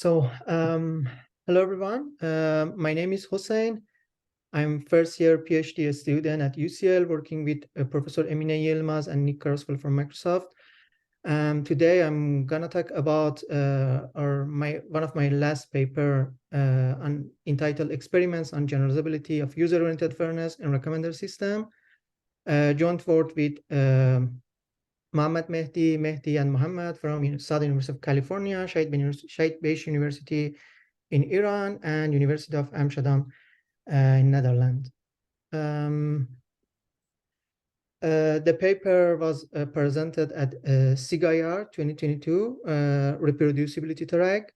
Hello everyone. My name is Hossein. I'm first year PhD student at UCL, working with Professor Emine Yilmaz and Nick Carswell from Microsoft. Today I'm gonna talk about one of my last paper entitled "Experiments on Generalizability of User-Oriented Fairness in Recommender System," joint forward with Mohammed Mehdi, and Muhammad from Southern University of California, Shahid Baysh University in Iran, and University of Amsterdam in Netherlands. The paper was presented at SIGIR 2022 reproducibility track,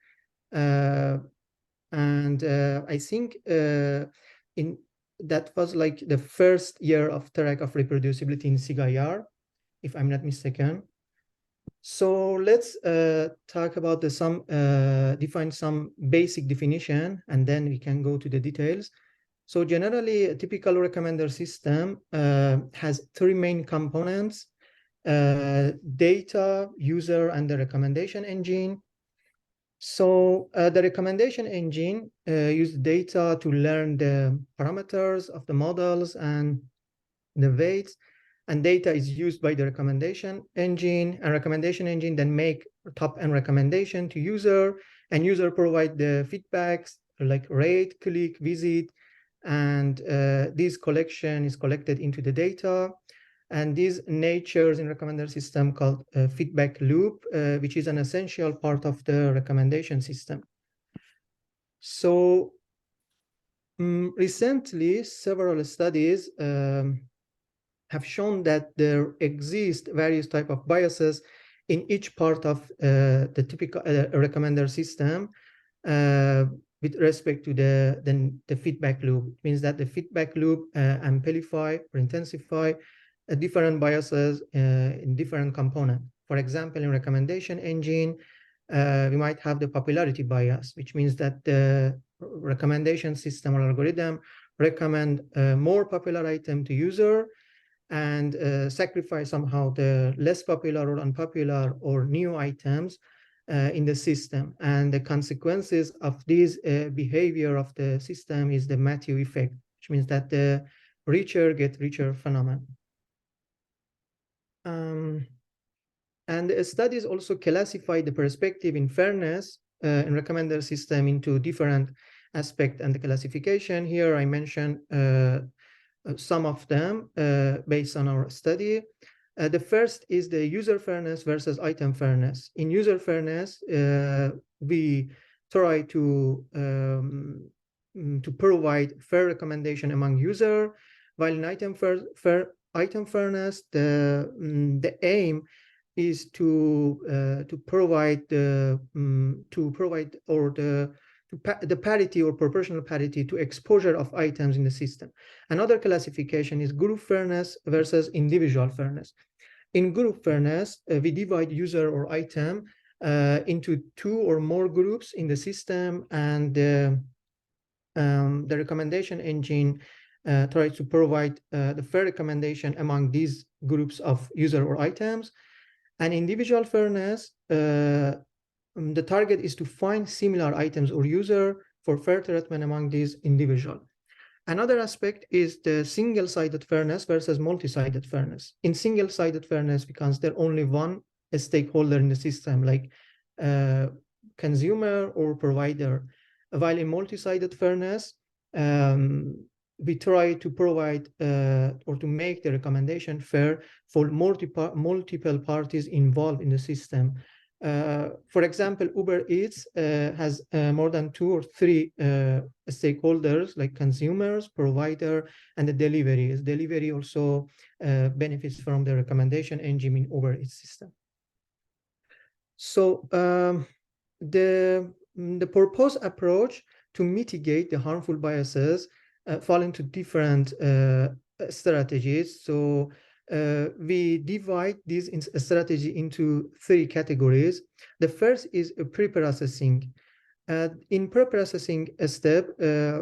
and I think that was like the first year of track of reproducibility in SIGIR, if I'm not mistaken. So let's talk about define some basic definition, and then we can go to the details. So generally, a typical recommender system has three main components: data, user, and the recommendation engine. So the recommendation engine uses data to learn the parameters of the models and the weights, and data is used by the recommendation engine, and recommendation engine then make top-end recommendation to user, and user provide the feedbacks like rate, click, visit, and this collection is collected into the data. And these natures in recommender system called feedback loop, which is an essential part of the recommendation system. So recently, several studies have shown that there exist various type of biases in each part of the typical recommender system with respect to the feedback loop. It means that the feedback loop amplify or intensify different biases in different components. For example, in recommendation engine, we might have the popularity bias, which means that the recommendation system or algorithm recommend more popular item to user, and sacrifice somehow the less popular or unpopular or new items in the system. And the consequences of this behavior of the system is the Matthew effect, which means that the richer get richer phenomenon. And studies also classify the perspective in fairness in recommender system into different aspects, and the classification here I mentioned some of them based on our study. The first is the user fairness versus item fairness. In user fairness, we try to provide fair recommendation among user, while in item fairness, the aim is to provide the parity or proportional parity to exposure of items in the system. Another classification is group fairness versus individual fairness. In group fairness, we divide user or item into two or more groups in the system, and the recommendation engine tries to provide the fair recommendation among these groups of user or items. And individual fairness, the target is to find similar items or user for fair treatment among these individuals. Another aspect is the single-sided fairness versus multi-sided fairness. In single-sided fairness, because there's only one stakeholder in the system, like consumer or provider, while in multi-sided fairness, we try to provide or to make the recommendation fair for multiple parties involved in the system. For example, Uber Eats has more than 2 or 3 stakeholders, like consumers, provider, and the delivery. Delivery also benefits from the recommendation engine in Uber Eats system. So the proposed approach to mitigate the harmful biases fall into different strategies. So we divide this strategy into 3 categories. The first is pre-processing. In pre-processing step,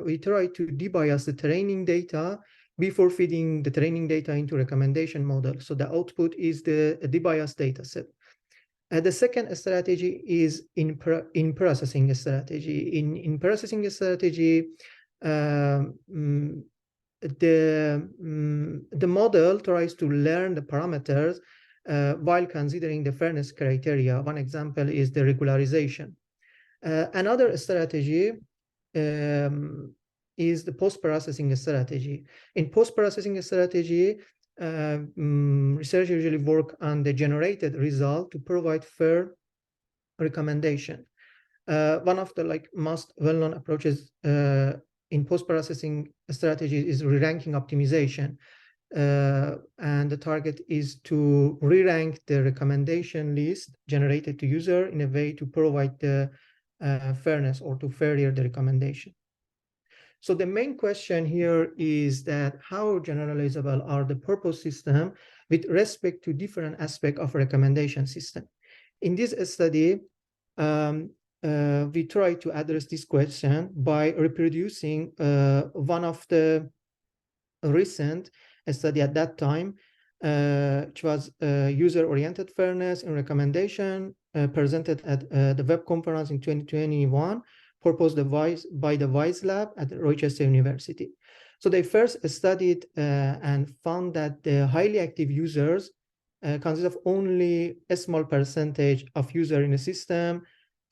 we try to debias the training data before feeding the training data into recommendation model. So the output is the debiased data set. The second strategy is in processing strategy. In processing strategy, the model tries to learn the parameters while considering the fairness criteria. One example is the regularization. Another strategy is the post-processing strategy. In post-processing strategy, researchers usually work on the generated result to provide fair recommendation. One of the most well-known approaches in post-processing strategies is re-ranking optimization. And the target is to re-rank the recommendation list generated to user in a way to provide the fairness or to fairer the recommendation. So the main question here is that how generalizable are the purpose system with respect to different aspects of recommendation system? In this study, we try to address this question by reproducing one of the recent study at that time, which was user-oriented fairness in recommendation presented at the web conference in 2021, proposed by the Wise Lab at Rochester University. So they first studied and found that the highly active users consist of only a small percentage of users in the system,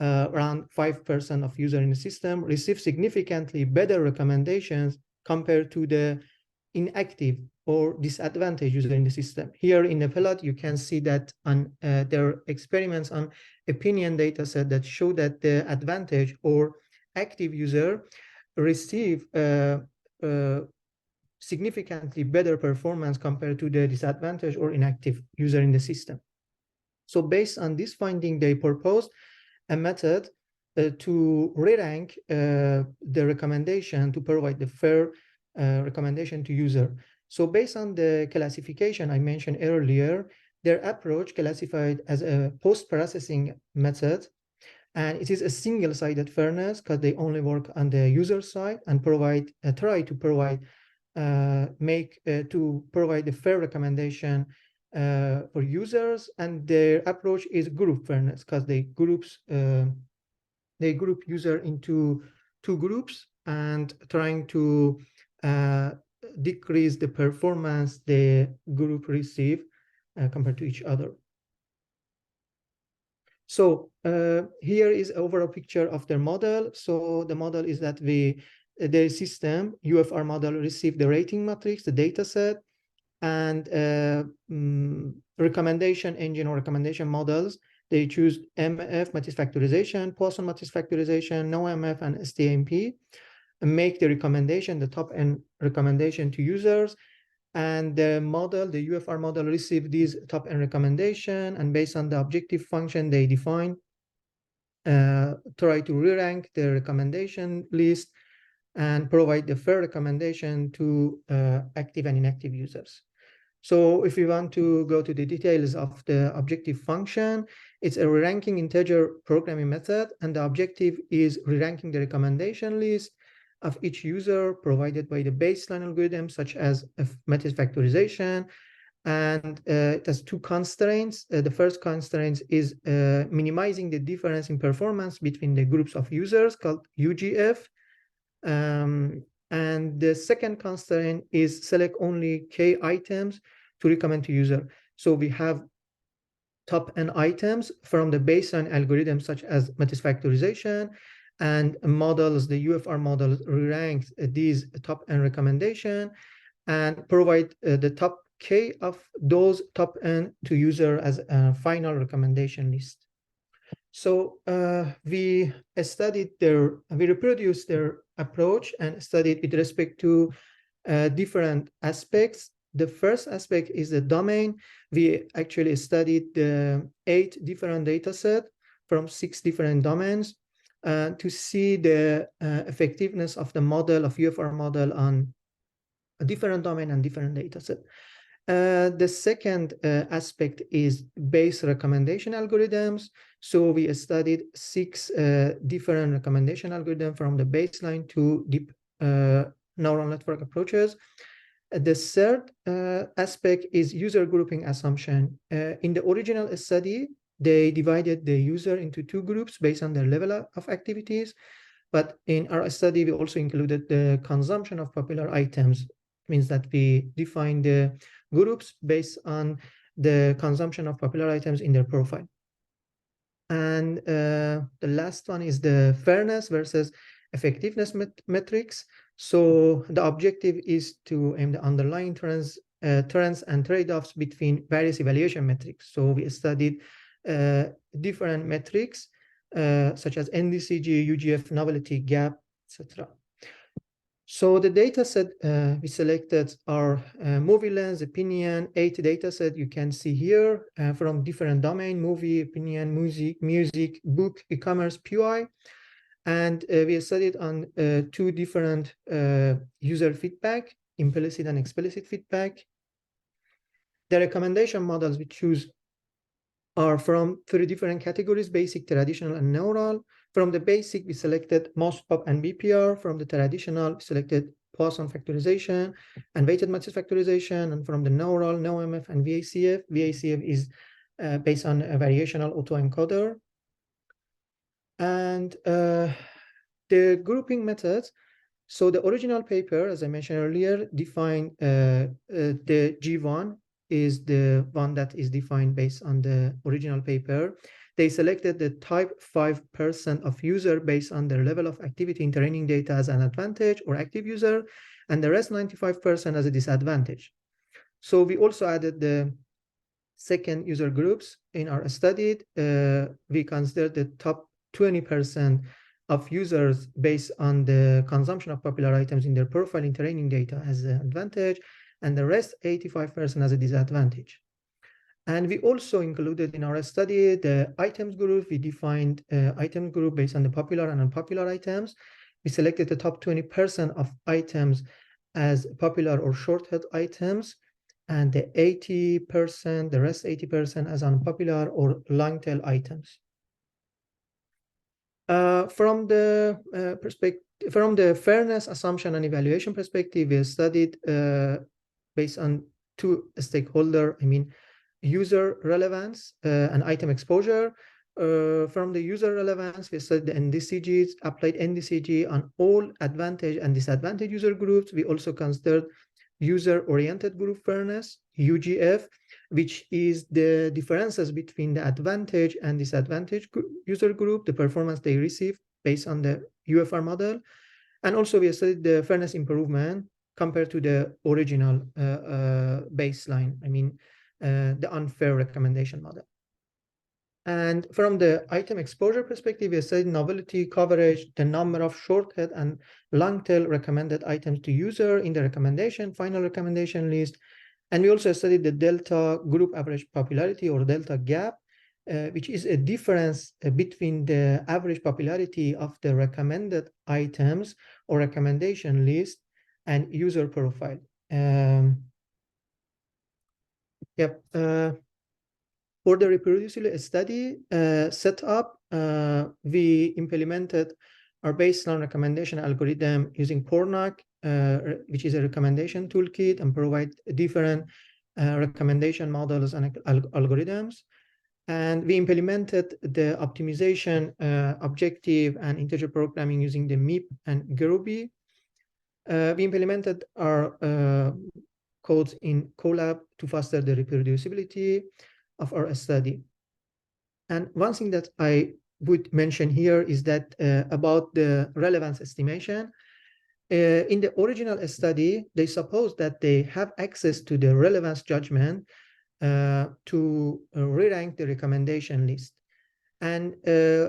around 5% of users in the system, receive significantly better recommendations compared to the inactive or disadvantaged user in the system. Here in the plot, you can see that on their experiments on opinion data set that show that the advantage or active user receive significantly better performance compared to the disadvantaged or inactive user in the system. So based on this finding, they proposed a method to re-rank the recommendation to provide the fair recommendation to user. So based on the classification I mentioned earlier, their approach classified as a post-processing method, and it is a single-sided fairness because they only work on the user side and provide try to provide to provide the fair recommendation for users. And their approach is group fairness because they group user into two groups and trying to decrease the performance the group receive compared to each other. So here is an overall picture of their model. So the model is that their system, UFR model, received the rating matrix, the data set, and recommendation engine or recommendation models. They choose MF matrix factorization, Poisson matrix factorization, NoMF, and STMP, and make the recommendation, the top-end recommendation to users. And the model, the UFR model, received these top-end recommendation, and based on the objective function they define, try to re-rank the recommendation list and provide the fair recommendation to active and inactive users. So if we want to go to the details of the objective function, it's a re-ranking integer programming method, and the objective is re-ranking the recommendation list of each user provided by the baseline algorithm, such as matrix factorization. And it has two constraints. The first constraint is minimizing the difference in performance between the groups of users, called UGF. And the second constraint is select only K items to recommend to user. So we have top-end items from the baseline algorithm, such as matrix factorization, and models, the UFR model ranks these top-end recommendation and provide the top K of those top-end to user as a final recommendation list. So we reproduced their approach and studied with respect to different aspects. The first aspect is the domain. We actually studied the 8 different data sets from 6 different domains to see the effectiveness of the model of UFR model on a different domain and different data set. The second aspect is base recommendation algorithms. So we studied 6 different recommendation algorithms from the baseline to deep neural network approaches. The third aspect is user grouping assumption. In the original study, they divided the user into two groups based on their level of activities. But in our study, we also included the consumption of popular items. It means that we define the groups based on the consumption of popular items in their profile. And the last one is the fairness versus effectiveness metrics. So the objective is to aim the underlying trends and trade-offs between various evaluation metrics. So we studied different metrics such as NDCG, UGF, novelty, gap, etc. So the data set we selected are movie lens, opinion, 8 data set you can see here from different domain, movie, opinion, music, book, e-commerce, PUI. And we studied on 2 different user feedback, implicit and explicit feedback. The recommendation models we choose are from 3 different categories: basic, traditional, and neural. From the basic, we selected MOSPOP and BPR. From the traditional, we selected Poisson factorization and weighted matrix factorization. And from the neural, NoMF and VACF. VACF is based on a variational autoencoder. And the grouping methods. So the original paper, as I mentioned earlier, defined the G1 is the one that is defined based on the original paper. They selected the type 5% of user based on their level of activity in training data as an advantage or active user, and the rest 95% as a disadvantage. So we also added the second user groups in our study. We considered the top 20% of users based on the consumption of popular items in their profile in training data as an advantage, and the rest 85% as a disadvantage. And we also included in our study the items group. We defined item group based on the popular and unpopular items. We selected the top 20% of items as popular or short-head items, and the 80%, the rest 80% as unpopular or long-tail items. From the fairness assumption and evaluation perspective, we studied based on 2 stakeholder, user relevance and item exposure. From the user relevance, we studied the NDCGs, applied NDCG on all advantage and disadvantage user groups. We also considered user-oriented group fairness, UGF, which is the differences between the advantage and disadvantage user group, the performance they receive based on the UFR model. And also we studied the fairness improvement compared to the original baseline, the unfair recommendation model. And from the item exposure perspective, we studied novelty, coverage, the number of short-head and long-tail recommended items to user in the final recommendation list. And we also studied the delta group average popularity, or delta gap, which is a difference between the average popularity of the recommended items or recommendation list and user profile. For the reproducible study setup, we implemented our baseline recommendation algorithm using Pornac, which is a recommendation toolkit, and provide different recommendation models and algorithms. And we implemented the optimization objective and integer programming using the MIP and Gurobi. We implemented our codes in Colab to foster the reproducibility of our study. And one thing that I would mention here is that about the relevance estimation. In the original study, they supposed that they have access to the relevance judgment to re-rank the recommendation list. And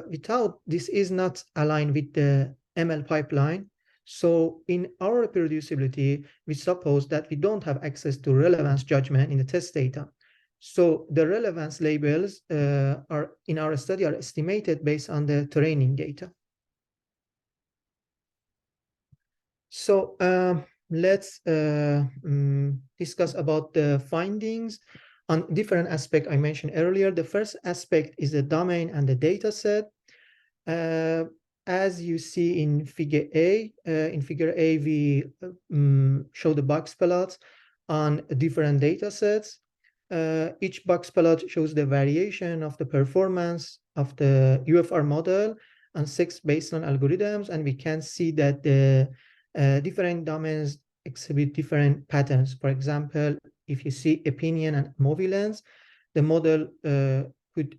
without this is not aligned with the ML pipeline. So in our reproducibility, we suppose that we don't have access to relevance judgment in the test data. So the relevance labels are in our study are estimated based on the training data. So let's discuss about the findings on different aspects I mentioned earlier. The first aspect is the domain and the data set. As you see in figure A, we show the box plots on different data sets. Each box plot shows the variation of the performance of the UFR model on 6 baseline algorithms, and we can see that the different domains exhibit different patterns. For example, if you see opinion and movulence, the model could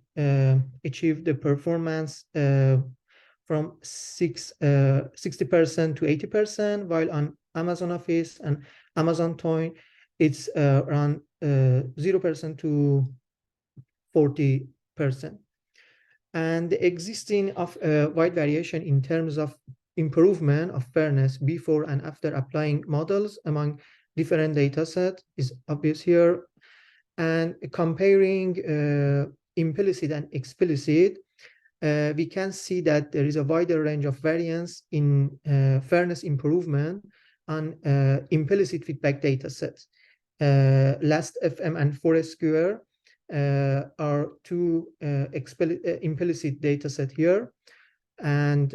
achieve the performance from 60% to 80%, while on Amazon Office and Amazon Toy, it's around 0% to 40%. And the existing of wide variation in terms of improvement of fairness before and after applying models among different data sets is obvious here. And comparing implicit and explicit, we can see that there is a wider range of variance in fairness improvement on implicit feedback data sets. Last.fm and Foursquare are two implicit data set here. And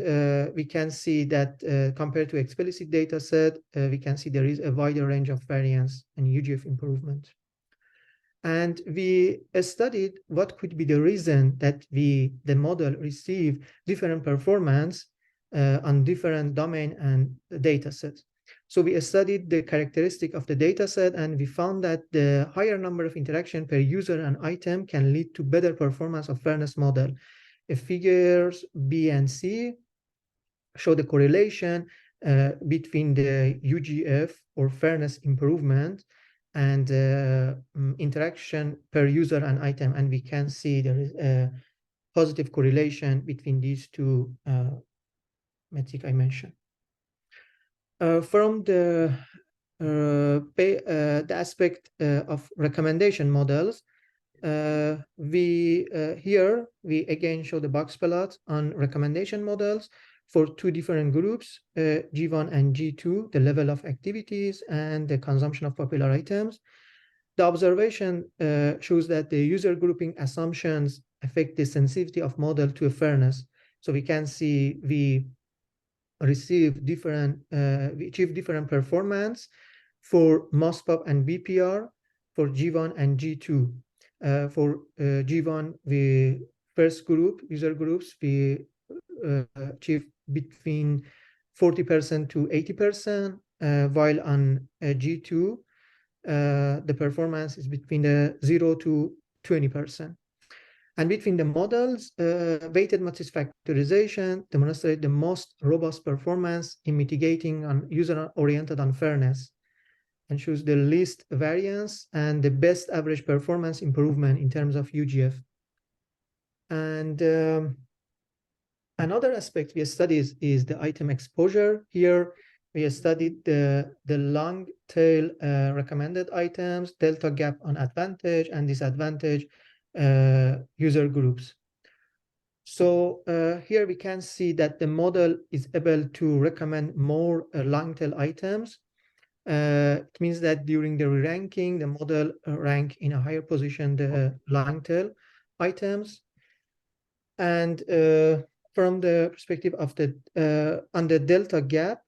we can see that compared to explicit data set, we can see there is a wider range of variance and UGF improvement. And we studied what could be the reason that the model receive different performance on different domain and data sets. So we studied the characteristic of the data set, and we found that the higher number of interaction per user and item can lead to better performance of fairness model. Figures B and C show the correlation between the UGF or fairness improvement and interaction per user and item, and we can see there is a positive correlation between these two metrics I mentioned. From the aspect of recommendation models, here we again show the box plot on recommendation models for two different groups, G1 and G2, the level of activities and the consumption of popular items. The observation shows that the user grouping assumptions affect the sensitivity of model to a fairness. So we can see we achieve different performance for MOSPOP and BPR for G1 and G2. For G1, the first group, user groups, we achieve between 40% to 80%, while on G2, the performance is between 0 to 20%. And between the models, weighted matrix factorization demonstrates the most robust performance in mitigating on user-oriented unfairness and shows the least variance and the best average performance improvement in terms of UGF. And another aspect we studied is the item exposure. Here, we studied the long tail recommended items, delta gap on advantage and disadvantage user groups. So here we can see that the model is able to recommend more long tail items. It means that during the ranking, the model rank in a higher position the long tail items. And from the perspective of the on the delta gap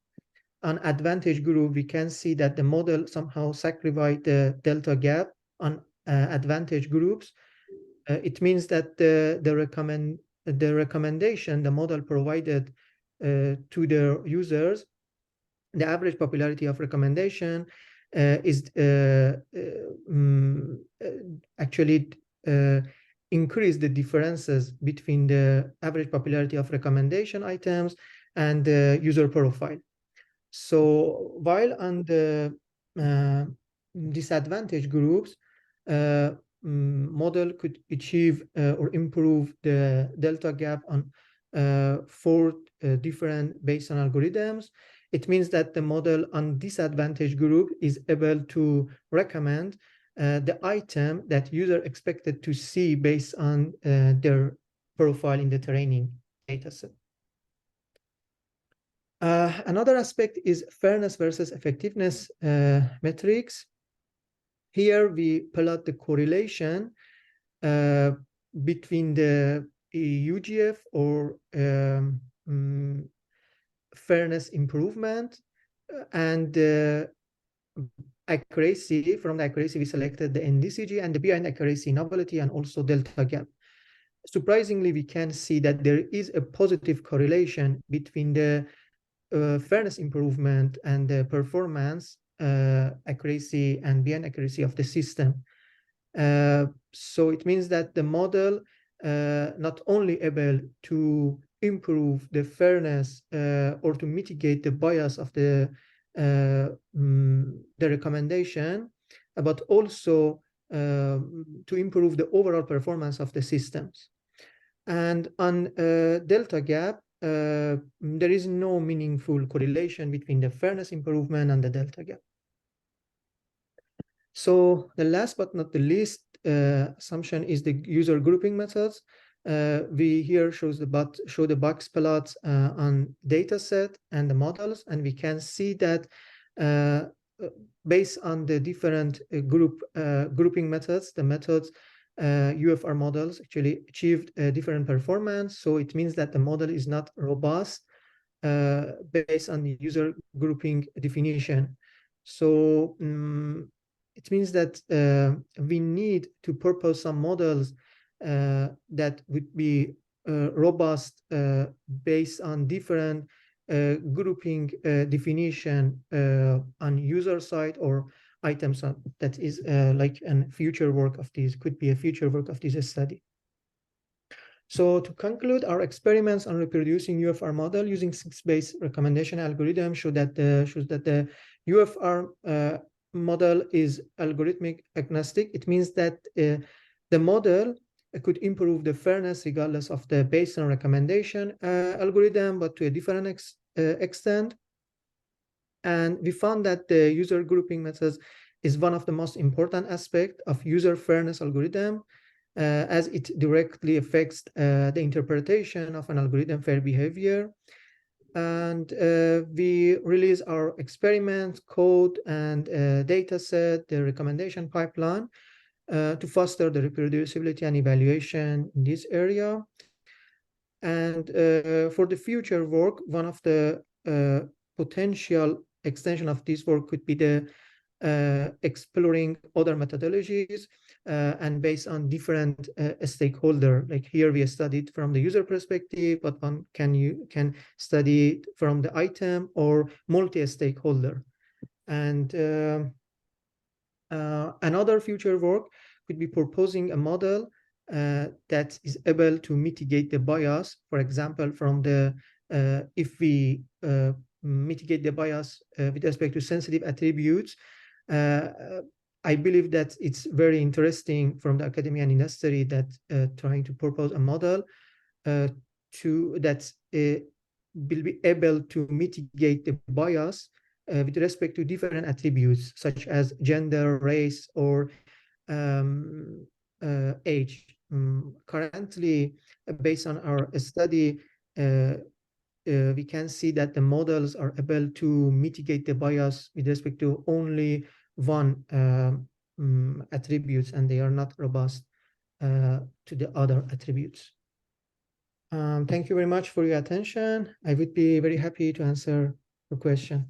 on advantage group, we can see that the model somehow sacrificed the delta gap on advantage groups. It means that the recommendation the model provided to the users, the average popularity of recommendation is actually increase the differences between the average popularity of recommendation items and the user profile. So while on the disadvantaged groups, model could achieve or improve the delta gap on 4 different baseline algorithms. It means that the model on disadvantaged group is able to recommend the item that user expected to see based on their profile in the training dataset. Another aspect is fairness versus effectiveness metrics. Here we plot the correlation between the UGF or fairness improvement and accuracy, from the accuracy, we selected the NDCG and the BI accuracy novelty and also delta gap. Surprisingly, we can see that there is a positive correlation between the fairness improvement and the performance accuracy and BI accuracy of the system. So it means that the model not only able to improve the fairness or to mitigate the bias of the recommendation, but also to improve the overall performance of the systems. And on delta gap, there is no meaningful correlation between the fairness improvement and the delta gap. So the last but not the least assumption is the user grouping methods. We here show the box plots on data set and the models, and we can see that based on the different grouping methods, the methods UFR models actually achieved a different performance. So it means that the model is not robust based on the user grouping definition. So it means that we need to propose some models that would be robust based on different grouping definition on user side or items. That is like a future work of this, could be a future work of this study. So to conclude, our experiments on reproducing UFR model using 6-base recommendation algorithm shows that the UFR model is algorithmic agnostic. It means that the model could improve the fairness regardless of the baseline recommendation algorithm, but to a different extent. And we found that the user grouping methods is one of the most important aspects of user fairness algorithm, as it directly affects the interpretation of an algorithm fair behavior. And we release our experiment code and data set, the recommendation pipeline, to foster the reproducibility and evaluation in this area. And for the future work, one of the potential extension of this work could be the exploring other methodologies and based on different stakeholder. Like here we studied from the user perspective, but one can study from the item or multi-stakeholder. And another future work could be proposing a model that is able to mitigate the bias. For example, from the if we mitigate the bias with respect to sensitive attributes, I believe that it's very interesting from the academia and industry that trying to propose a model that will be able to mitigate the bias with respect to different attributes such as gender, race, or age. Currently, based on our study, we can see that the models are able to mitigate the bias with respect to only one attributes, and they are not robust to the other attributes. Thank you very much for your attention. I would be very happy to answer your question.